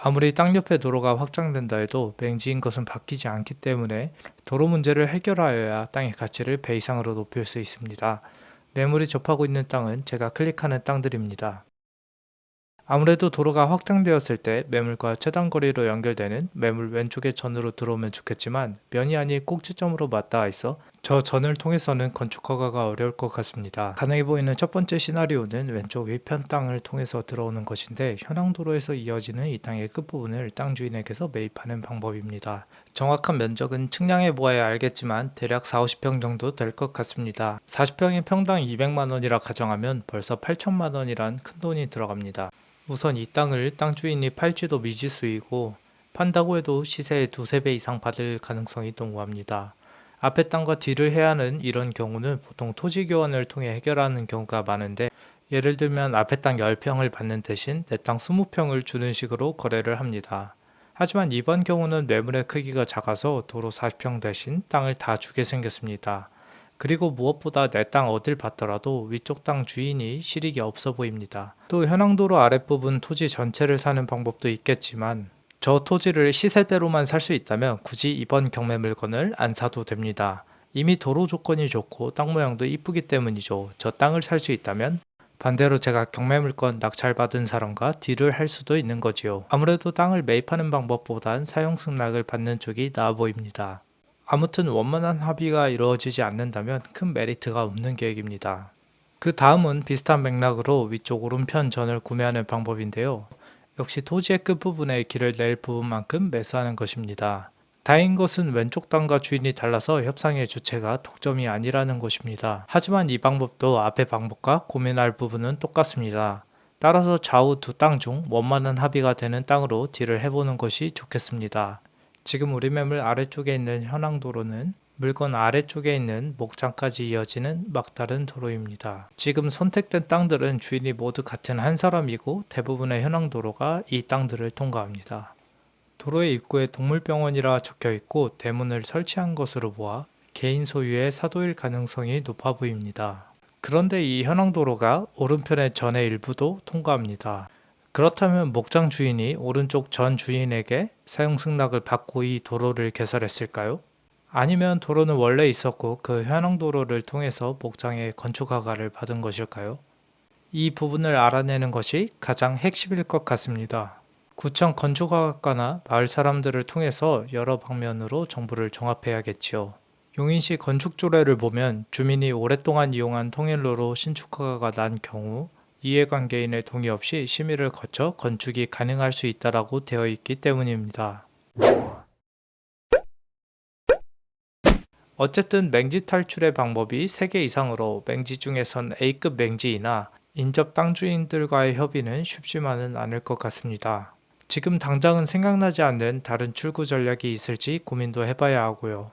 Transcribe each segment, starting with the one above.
아무리 땅 옆에 도로가 확장된다 해도 맹지인 것은 바뀌지 않기 때문에 도로 문제를 해결하여야 땅의 가치를 배 이상으로 높일 수 있습니다. 매물이 접하고 있는 땅은 제가 클릭하는 땅들입니다. 아무래도 도로가 확장되었을 때 매물과 최단 거리로 연결되는 매물 왼쪽의 전으로 들어오면 좋겠지만 면이 아닌 꼭지점으로 맞닿아 있어 저 전을 통해서는 건축 허가가 어려울 것 같습니다. 가능해 보이는 첫 번째 시나리오는 왼쪽 위편 땅을 통해서 들어오는 것인데 현황 도로에서 이어지는 이 땅의 끝부분을 땅 주인에게서 매입하는 방법입니다. 정확한 면적은 측량해 보아야 알겠지만 대략 4, 50평 정도 될 것 같습니다. 40평이 평당 200만 원이라 가정하면 벌써 8천만 원이란 큰 돈이 들어갑니다. 우선 이 땅을 땅 주인이 팔지도 미지수이고 판다고 해도 시세의 두세 배 이상 받을 가능성이 농후합니다. 앞에 땅과 딜을 해야 하는 이런 경우는 보통 토지 교환을 통해 해결하는 경우가 많은데 예를 들면 앞에 땅 10평을 받는 대신 내 땅 20평을 주는 식으로 거래를 합니다. 하지만 이번 경우는 매물의 크기가 작아서 도로 40평 대신 땅을 다 주게 생겼습니다. 그리고 무엇보다 내 땅 어딜 봤더라도 위쪽 땅 주인이 실익이 없어 보입니다. 또 현황도로 아랫부분 토지 전체를 사는 방법도 있겠지만 저 토지를 시세대로만 살 수 있다면 굳이 이번 경매 물건을 안 사도 됩니다. 이미 도로 조건이 좋고 땅 모양도 이쁘기 때문이죠. 저 땅을 살 수 있다면 반대로 제가 경매 물건 낙찰받은 사람과 딜을 할 수도 있는 거지요. 아무래도 땅을 매입하는 방법보단 사용 승낙을 받는 쪽이 나아 보입니다. 아무튼 원만한 합의가 이루어지지 않는다면 큰 메리트가 없는 계획입니다. 그 다음은 비슷한 맥락으로 위쪽 오른편 전을 구매하는 방법인데요. 역시 토지의 끝부분에 길을 낼 부분만큼 매수하는 것입니다. 다행인 것은 왼쪽 땅과 주인이 달라서 협상의 주체가 독점이 아니라는 것입니다. 하지만 이 방법도 앞의 방법과 고민할 부분은 똑같습니다. 따라서 좌우 두 땅 중 원만한 합의가 되는 땅으로 딜을 해보는 것이 좋겠습니다. 지금 우리 매물 아래쪽에 있는 현황도로는 물건 아래쪽에 있는 목장까지 이어지는 막다른 도로입니다. 지금 선택된 땅들은 주인이 모두 같은 한 사람이고 대부분의 현황도로가 이 땅들을 통과합니다. 도로의 입구에 동물병원이라 적혀 있고 대문을 설치한 것으로 보아 개인 소유의 사도일 가능성이 높아 보입니다. 그런데 이 현황도로가 오른편의 전의 일부도 통과합니다. 그렇다면 목장 주인이 오른쪽 전 주인에게 사용 승낙을 받고 이 도로를 개설했을까요? 아니면 도로는 원래 있었고 그 현황 도로를 통해서 목장의 건축 허가를 받은 것일까요? 이 부분을 알아내는 것이 가장 핵심일 것 같습니다. 구청 건축학과나 마을 사람들을 통해서 여러 방면으로 정보를 종합해야겠지요. 용인시 건축조례를 보면 주민이 오랫동안 이용한 통일로로 신축허가가 난 경우 이해관계인의 동의 없이 심의를 거쳐 건축이 가능할 수 있다라고 되어 있기 때문입니다. 어쨌든 맹지 탈출의 방법이 3개 이상으로 맹지 중에선 A급 맹지이나 인접 땅 주인들과의 협의는 쉽지만은 않을 것 같습니다. 지금 당장은 생각나지 않는 다른 출구 전략이 있을지 고민도 해봐야 하고요.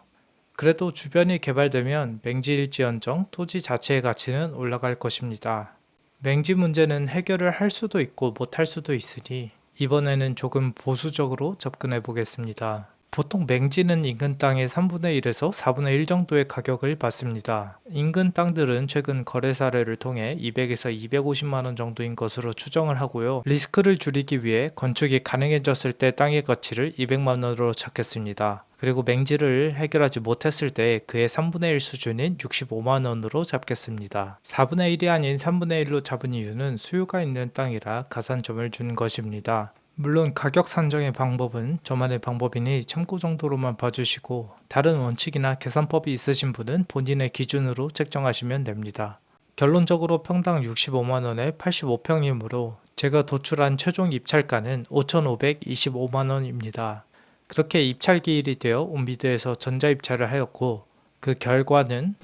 그래도 주변이 개발되면 맹지일지언정 토지 자체의 가치는 올라갈 것입니다. 맹지 문제는 해결을 할 수도 있고 못할 수도 있으니 이번에는 조금 보수적으로 접근해 보겠습니다. 보통 맹지는 인근 땅의 3분의 1에서 4분의 1 정도의 가격을 받습니다. 인근 땅들은 최근 거래 사례를 통해 200에서 250만 원 정도인 것으로 추정을 하고요. 리스크를 줄이기 위해 건축이 가능해졌을 때 땅의 가치를 200만 원으로 잡겠습니다. 그리고 맹지를 해결하지 못했을 때 그의 3분의 1 수준인 65만 원으로 잡겠습니다. 4분의 1이 아닌 3분의 1로 잡은 이유는 수요가 있는 땅이라 가산점을 준 것입니다. 물론 가격 산정의 방법은 저만의 방법이니 참고 정도로만 봐주시고 다른 원칙이나 계산법이 있으신 분은 본인의 기준으로 책정하시면 됩니다. 결론적으로 평당 65만원에 85평이므로 제가 도출한 최종 입찰가는 5,525만원입니다. 그렇게 입찰 기일이 되어 온비드에서 전자입찰을 하였고 그 결과는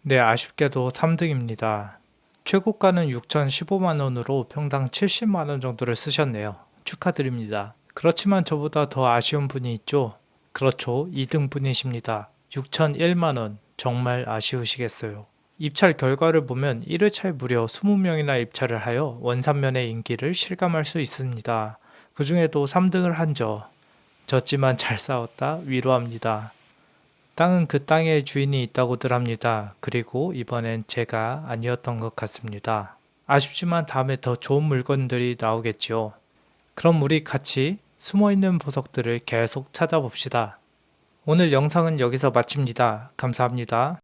네, 아쉽게도 3등입니다. 최고가는 6,015만원으로 평당 70만원 정도를 쓰셨네요. 축하드립니다. 그렇지만 저보다 더 아쉬운 분이 있죠? 그렇죠. 2등 분이십니다. 6,001만원. 정말 아쉬우시겠어요. 입찰 결과를 보면 1회차에 무려 20명이나 입찰을 하여 원산면의 인기를 실감할 수 있습니다. 그 중에도 3등을 한 졌지만 잘 싸웠다 위로합니다. 땅은 그 땅의 주인이 있다고들 합니다. 그리고 이번엔 제가 아니었던 것 같습니다. 아쉽지만 다음에 더 좋은 물건들이 나오겠지요. 그럼 우리 같이 숨어있는 보석들을 계속 찾아봅시다. 오늘 영상은 여기서 마칩니다. 감사합니다.